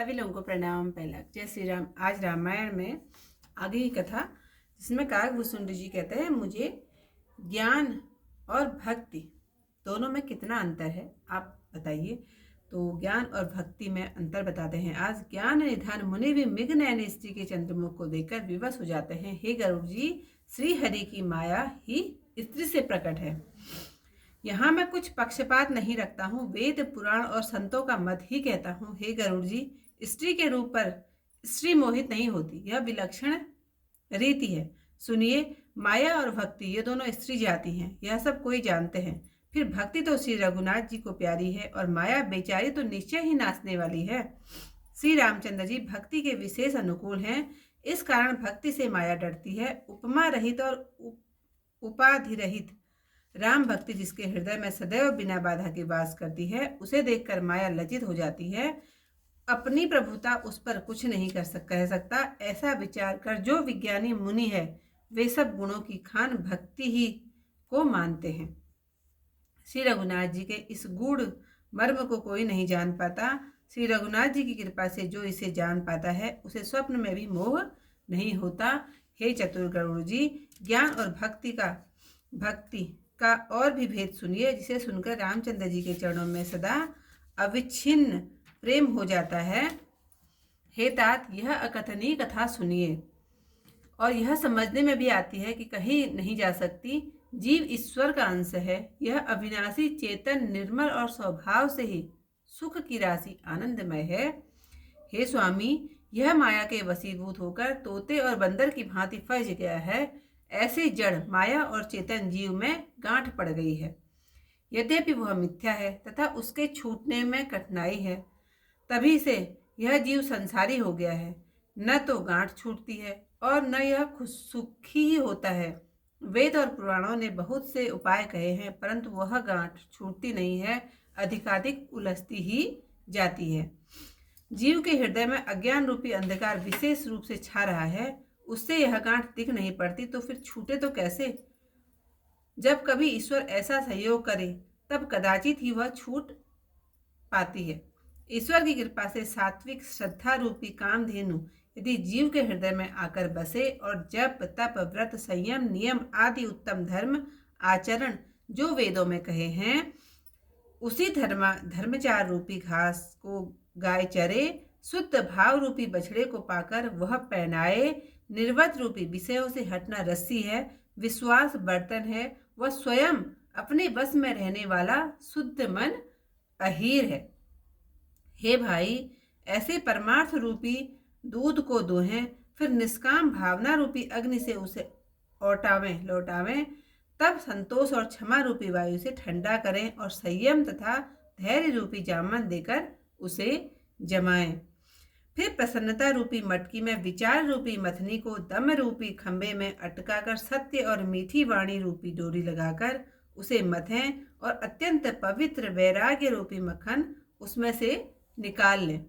सभी लोगों को प्रणाम। पहला जय श्री राम। आज रामायण में आगे की कथा जिसमें काकभूषुंड जी कहते हैं मुझे ज्ञान और भक्ति दोनों में कितना अंतर है आप बताइए। तो ज्ञान और भक्ति में अंतर बताते हैं। आज ज्ञान निधान मुनि भी मृग नयन स्त्री के चंद्रमुख को देखकर विवश हो जाते हैं। हे गरुड़ जी, श्री हरि की माया ही स्त्री से प्रकट है। यहाँ मैं कुछ पक्षपात नहीं रखता हूँ, वेद पुराण और संतों का मत ही कहता हूँ। हे गरुड़ जी, स्त्री के रूप पर स्त्री मोहित नहीं होती, यह विलक्षण रीति है। सुनिए, माया और भक्ति ये दोनों स्त्री जाति हैं, यह सब कोई जानते हैं। फिर भक्ति तो श्री रघुनाथ जी को प्यारी है और माया बेचारी तो निश्चय ही नाचने वाली है। श्री रामचंद्र जी भक्ति के विशेष अनुकूल हैं, इस कारण भक्ति से माया डरती है। उपमा रहित और उपाधि रहित राम भक्ति जिसके हृदय में सदैव बिना बाधा के वास करती है, उसे देखकर माया लज्जित हो जाती है। अपनी प्रभुता उस पर कुछ नहीं कह सकता। ऐसा विचार कर जो विज्ञानी मुनि है वे सब गुणों की खान भक्ति ही को मानते हैं। श्री रघुनाथ जी के इस गूढ़ मर्म को कोई नहीं जान पाता। श्री रघुनाथ जी की कृपा से जो इसे जान पाता है उसे स्वप्न में भी मोह नहीं होता। हे चतुर गरुड़ जी, ज्ञान और भक्ति का और भी भेद सुनिए, जिसे सुनकर रामचंद्र जी के चरणों में सदा अविच्छिन्न प्रेम हो जाता है। हे तात, यह अकथनीय कथा सुनिए और यह समझने में भी आती है कि कहीं नहीं जा सकती। जीव ईश्वर का अंश है, यह अविनाशी चेतन निर्मल और स्वभाव से ही सुख की राशि आनंदमय है। हे स्वामी, यह माया के वशीभूत होकर तोते और बंदर की भांति फंस गया है। ऐसे जड़ माया और चेतन जीव में गांठ पड़ गई है। यद्यपि वह मिथ्या है तथा उसके छूटने में कठिनाई है, तभी से यह जीव संसारी हो गया है। न तो गांठ छूटती है और न यह खुद सुखी ही होता है। वेद और पुराणों ने बहुत से उपाय कहे हैं, परंतु वह गांठ छूटती नहीं है, अधिकाधिक उलझती ही जाती है। जीव के हृदय में अज्ञान रूपी अंधकार विशेष रूप से छा रहा है, उससे यह गांठ दिख नहीं पड़ती, तो फिर छूटे तो कैसे? जब कभी ईश्वर ऐसा सहयोग करे तब कदाचित ही वह छूट पाती है। ईश्वर की कृपा से सात्विक श्रद्धा रूपी कामधेनु यदि जीव के हृदय में आकर बसे और जप तप व्रत संयम नियम आदि उत्तम धर्म आचरण जो वेदों में कहे हैं, उसी धर्मचार रूपी घास को गाय चरे, शुद्ध भाव रूपी बछड़े को पाकर वह पहनाए, निर्वत रूपी विषयों से हटना रस्सी है, विश्वास बर्तन है, वह स्वयं अपने बस में रहने वाला शुद्ध मन अहीर है। हे भाई, ऐसे परमार्थ रूपी दूध को दोहें, फिर निष्काम भावना रूपी अग्नि से उसे लौटावें, तब संतोष और क्षमा रूपी वायु से ठंडा करें और संयम तथा धैर्य रूपी जामन देकर उसे जमाएं। फिर प्रसन्नता रूपी मटकी में विचार रूपी मथनी को दम रूपी खंबे में अटकाकर सत्य और मीठी वाणी रूपी डोरी लगाकर उसे मथें और अत्यंत पवित्र वैराग्य रूपी मक्खन उसमें से निकाल लें।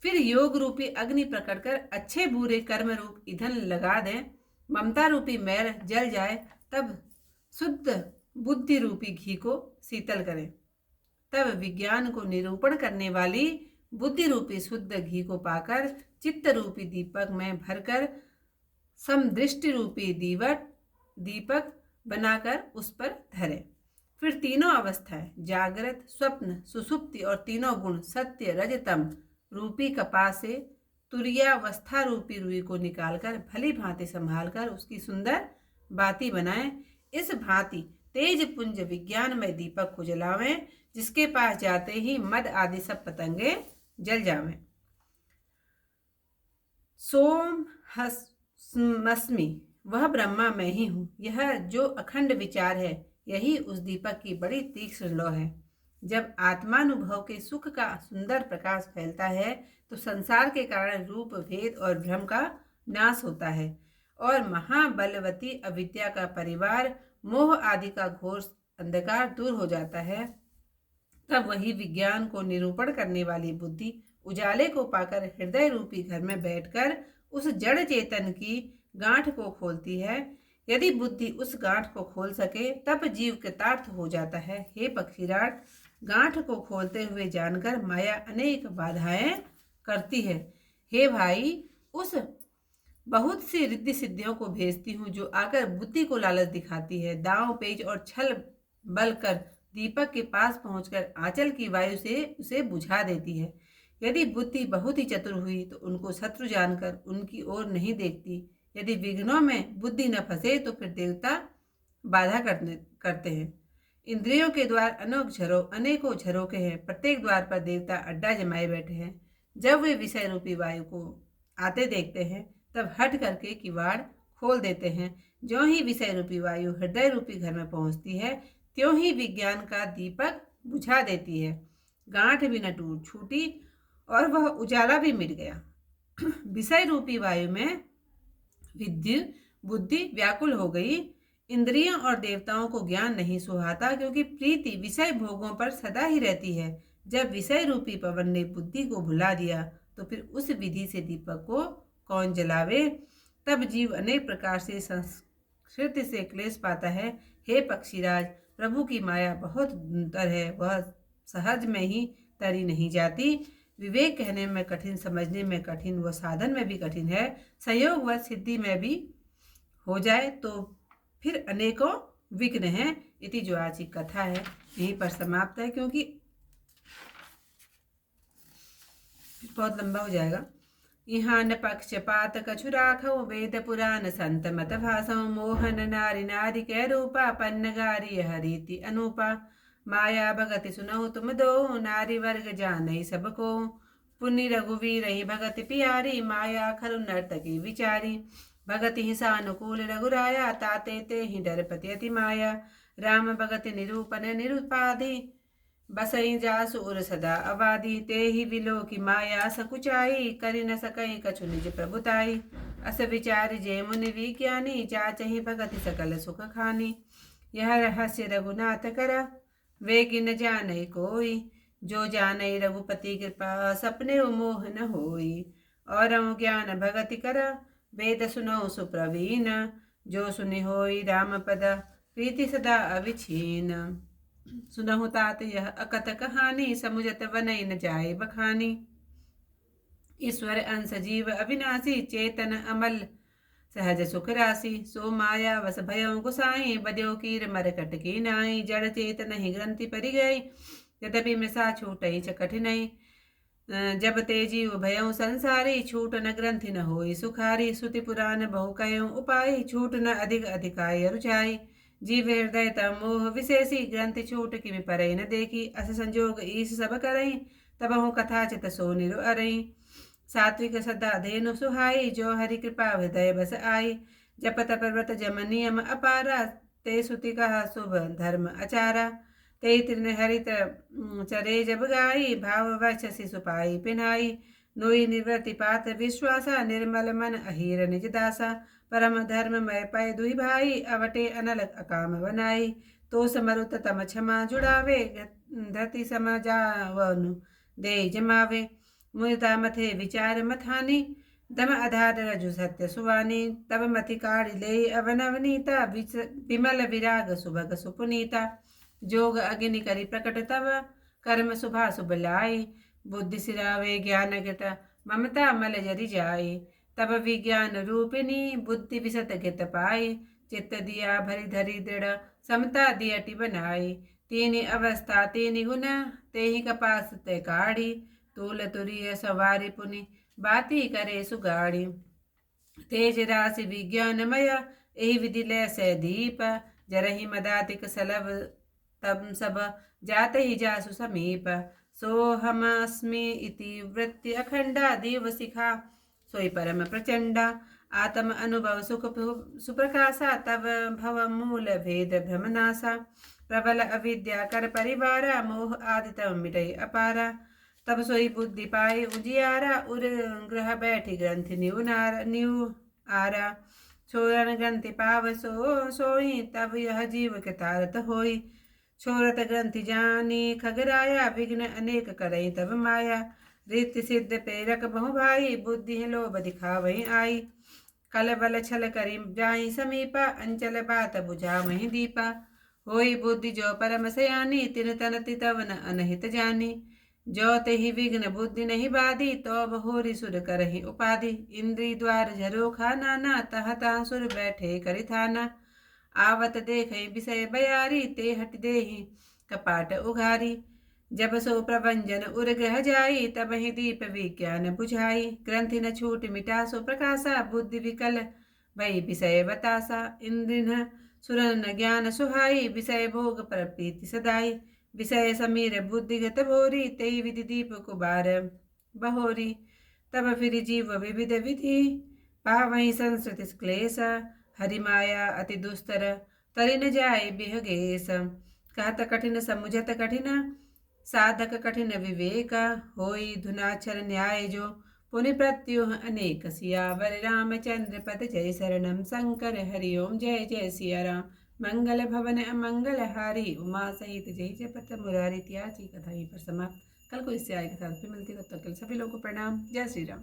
फिर योग रूपी अग्नि प्रकट कर अच्छे बुरे कर्म रूप ईंधन लगा दें। ममता रूपी मैल जल जाए तब शुद्ध बुद्धि रूपी घी को शीतल करें। तब विज्ञान को निरूपण करने वाली बुद्धि रूपी शुद्ध घी को पाकर चित्त रूपी दीपक में भरकर समदृष्टि रूपी दीपक बनाकर उस पर धरें। फिर तीनों अवस्थाएं जागृत, स्वप्न, सुषुप्ति और तीनों गुण सत्य रजतम रूपी कपास से तुर्यावस्था रूपी रुई को निकालकर भली भांति संभालकर उसकी सुंदर बाती बनाएं। इस भांति तेज पुंज विज्ञानमय दीपक को जलावें, जिसके पास जाते ही मद आदि सब पतंगे जल जावें। सोम हस्मि, वह ब्रह्मा मैं ही हूँ। यह जो अखंड विचार है यही उस दीपक की बड़ी तीक्ष्ण लौ है। जब आत्मानुभव के सुख का सुंदर प्रकाश फैलता है तो संसार के कारण रूप भेद और भ्रम का नाश होता है और महाबलवती अविद्या का परिवार मोह आदि का घोर अंधकार दूर हो जाता है। तब वही विज्ञान को निरूपण करने वाली बुद्धि उजाले को पाकर हृदय रूपी घर में बैठकर उस जड़ चेतन की गांठ को खोलती है। यदि बुद्धि उस गांठ को खोल सके तब जीव कृतार्थ हो जाता है। हे पक्षीराज, गांठ को खोलते हुए जानकर माया अनेक बाधाएं करती है। हे भाई, उस बहुत सी रिद्धि सिद्धियों को भेजती हूँ जो आकर बुद्धि को लालच दिखाती है, दांव पेच और छल बल कर दीपक के पास पहुंचकर आंचल की वायु से उसे बुझा देती है। यदि बुद्धि बहुत ही चतुर हुई तो उनको शत्रु जानकर उनकी ओर नहीं देखती। यदि विघ्नों में बुद्धि न फंसे तो फिर देवता बाधा करते हैं। इंद्रियों के द्वार अनेकों झरोखे हैं, प्रत्येक द्वार पर देवता अड्डा जमाए बैठे हैं। जब वे विषय रूपी वायु को आते देखते हैं तब हट करके किवाड़ खोल देते हैं। ज्यों ही विषय रूपी वायु हृदय रूपी घर में पहुंचती है त्यों ही विज्ञान का दीपक बुझा देती है। गांठ भी न टूट छूटी और वह उजाला भी मिट गया। विषय रूपी वायु में विद्युत बुद्धि व्याकुल हो गई। इंद्रियों और देवताओं को ज्ञान नहीं सुहाता, क्योंकि प्रीति विषय भोगों पर सदा ही रहती है। जब विषय रूपी पवन ने बुद्धि को भुला दिया तो फिर उस विधि से दीपक को कौन जलावे। तब जीव अनेक प्रकार से संस्कृति से क्लेश पाता है। हे पक्षीराज, प्रभु की माया बहुत दुर्धर है, वह सहज में ही तरी नहीं जाती। विवेक कहने में कठिन, समझने में कठिन, वह साधन में भी कठिन है। संयोग व सिद्धि में भी हो जाए तो फिर अनेकों विघ्न हैं। इति जो आज की कथा है यहीं पर समाप्त है, क्योंकि बहुत लंबा हो जाएगा। यहाँ न पक्षपात कछु राखो, वेद पुराण संत मत भाषो, मोहन नारी नारी कै रूपा, पन्न गारी हरीति अनूपा। माया भगति सुनहु तुम दो, नारी वर्ग जानई सबको, पुण्य रघुवीर ही भगति पियारी, माया खरु नर्तकी विचारी। भगति ही सानुकूल रघुराया, ताते ते ही डरपति अति माया। राम भगति निरूपन निरुपाधि, बसई जासु उर सदा अबादी। ते ही विलो की माया सकुचाई, करि न सकई कछु निज प्रभुताई। अस विचार जे मुनि विज्ञानी, जाचहि भगति सकल सुख खानी। यह रहस्य रघुनाथ कर, वे गिन जानई कोई, जो जानई रघुपति कृपा, सपने मोह न होई। और ज्ञान भगति कर, वेद सुनो सुप्रवीण, जो सुनि होई राम पद, प्रीति सदा अविछीन। सुनहु तात यह अकथ कहानी, समुझत बनई न जाए बखानी। ईश्वर अंश जीव अविनाशी, चेतन अमल सहज सुख राशि। सो माया वस भयो गुसाई, बद्यो कीर मरकट की नाई। जड़ चेतन ही ग्रंथि परि गई, यद्यपि मृषा छूटई च कठिनई। जब ते जीव भयउ संसारी, छूट न ग्रंथि न होई सुखारी। श्रुति पुराण बहु कयो उपाय, छूट न अधिक अधिकाय रुचाई। जीव हृदय तम मोह विशेषी, ग्रंथि छूट किमि परई न देखी। अस संजोग ईश सब करई, तब हूँ कथा चित सो निरु अरई। सात्विक सदा धेनु सुहाई, जो हरि कृपा हृदय बस आई। जप तप व्रत जम नियम अपारा, ते श्रुति कहा शुभ धर्म आचारा। ते तृण हरित चरे जब गाई, भाव वक्षसि सुपाई पिनाई। नोई निवृत्ति पात्र विश्वासा, निर्मल मन अहीर निज दासा। परम धर्म मय पय दुहि भाई, अवटे अनल अकाम बनाई। तो समरुत तम क्षमा जुड़ावे, धरती सम जावनु दे जमावे। मुनिता मथे विचार मथानी, दम आधार रजु सत्य सुवानी। तब मति काढ़ ले अवनवनीता, विमल विराग सुभग सुपुनीता। जोग अग्नि करि प्रकट तब, कर्म शुभा शुभ लाई। बुद्धि सिरावे ज्ञान घट, ममता मल जरि जाई। तब विज्ञान रूपिणी, बुद्धि विशत घित पाई। चित्त दिया भरि धरि दृढ़, समता दियटि बनाई। तीन अवस्था तीन गुण, तेहि कपास ते काढ़ी। तूल तुरिय सवारी पुनि, बाती करे सुगाड़ी। तेज राशि विज्ञानमय, एहि विधि लय से दीप। जरहि मदातिक सलभ, तब सब जाते ही जासु समीप। सोहमस्मि इति वृत्ति अखंडा, दीव शिखा सोई परम प्रचंडा। आत्म अनुभव सुख सुप्रकाशा, तब भव मूल भेद भ्रमनाशा। प्रबल अविद्या कर परिवारा, मोह आदि तब मिटई अपारा। तब सोई बुद्धि पाई उजियारा, उर ग्रह बैठी ग्रंथि न्यू आरा। छोरन ग्रंथि पाव सोई, तब यह जीव के तारत होई। छोरत ग्रंथि जानी खगराया, विघ्न अनेक करई तब माया। रीति सिद्ध प्रेरक बहु भाई, बुद्धि लोभ दिखावही आई। कल बल छल करी जाई समीपा, अंचल बात बुझा वही दीपा। होई बुद्धि जो परम सयानी, तिन तन तितवन अनहित जानी। जो ते ही विघ्न बुद्धि नहीं बाधी, तो बहोरी सुर करहि उपाधि। इंद्री द्वार झरोखा नाना, तह तह सुर बैठे करिथाना। आवत देखे विषय बयारी, ते हट देहि कपाट उघारी। जब सो प्रभंजन उर ग्रह जाई, तब ही दीप विज्ञान बुझाई। ग्रंथि न छूट मिटा सो प्रकाशा, बुद्धि विकल भई विषय बतासा। इंद्र न सुरन न ज्ञान सुहाई, विषय भोग पर प्रीति सदाई। विषय समीर बुद्धिगत भोरी, तेई विधि दीप कुबार बहोरी। तब फिर जीव विविध विधि, पावहि संस्कृति क्लेश। हरि माया अति दुस्तर, तरि न जाय बिहगेश। कहत कठिन समुझत कठिन, साधक कठिन विवेक। होई धुनाक्षर न्याय जो, पुनि प्रत्युह अनेक। सियावर रामचंद्र पद जय, शरणम शंकर हरि ओम। जय जय सिया राम। मंगल भवन अमंगल हारी, उमा सहित जय जपत मुरारी। त्याची कथा यहीं पर समाप्त। कल को इससे आए कथा फिर मिलती है, तब तक के लिए सभी लोगों को प्रणाम। जय श्री राम।